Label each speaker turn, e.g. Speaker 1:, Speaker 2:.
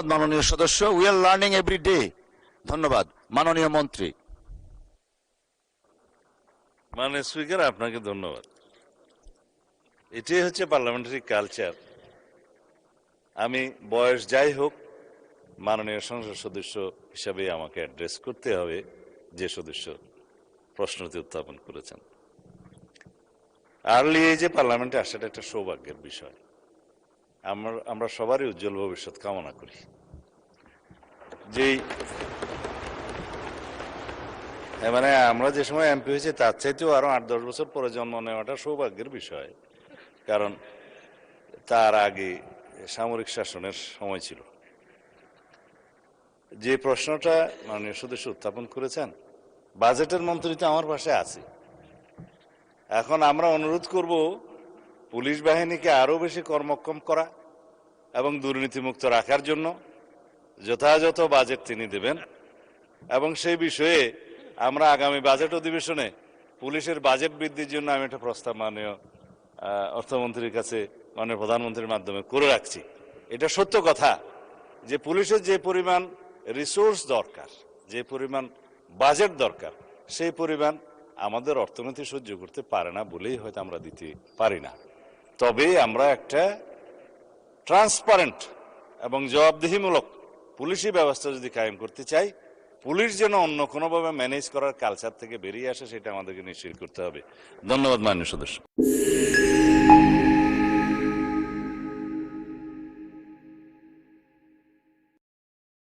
Speaker 1: ধন্যবাদ মাননীয় সদস্য। We are learning every day. ধন্যবাদ মাননীয় মন্ত্রী।
Speaker 2: মাননীয় স্পিকার, আপনাকে ধন্যবাদ। এটাই হচ্ছে পার্লামেন্টারি কালচার। আমি বয়স যাই হোক, মাননীয় সংসদ সদস্য হিসাবে আমাকে অ্যাড্রেস করতে হবে যে সদস্য প্রশ্নটি উত্থাপন করেছেন। আর্লি এজে পার্লামেন্টে আসাটা একটা সৌভাগ্যের বিষয়। আমরা সবারই উজ্জ্বল ভবিষ্যৎ কামনা করি। যেই মানে আমরা যে সময় এমপি হয়েছি তার চাইতেও আরো 8-10 বছর পরে জন্ম নেওয়াটা সৌভাগ্যের বিষয়, কারণ তার আগে সামরিক শাসনের সময় ছিল। যে প্রশ্নটা মাননীয় সদস্য উত্থাপন করেছেন, বাজেটের মন্ত্রী তো আমার পাশে আছে। এখন আমরা অনুরোধ করব পুলিশ বাহিনীকে আরো বেশি কর্মক্ষম করা এবং দুর্নীতিমুক্ত রাখার জন্য যথাযথ বাজেট তিনি দেবেন, এবং সেই বিষয়ে আমরা আগামী বাজেট অধিবেশনে পুলিশের বাজেট বৃদ্ধির জন্য আমি একটা প্রস্তাব মাননীয় অর্থমন্ত্রীর কাছে মাননীয় প্রধানমন্ত্রীর মাধ্যমে করে রাখছি। এটা সত্য কথা যে পুলিশের যে পরিমাণ রিসোর্স দরকার, যে পরিমাণ বাজেট দরকার, সেই পরিমাণ আমাদের অর্থনীতি সহ্য করতে পারে না বলেই হয়তো আমরা দিতে পারি না। তবে আমরা একটা ট্রান্সপারেন্ট এবং জবাবদিহিমূলক পুলিশি ব্যবস্থা যদি কায়েম করতে চাই, পুলিশ যেন অন্য কোনোভাবে ম্যানেজ করার কালচার থেকে বেরিয়ে আসে, সেটা আমাদেরকে নিশ্চিত করতে হবে। ধন্যবাদ মাননীয় সদস্য।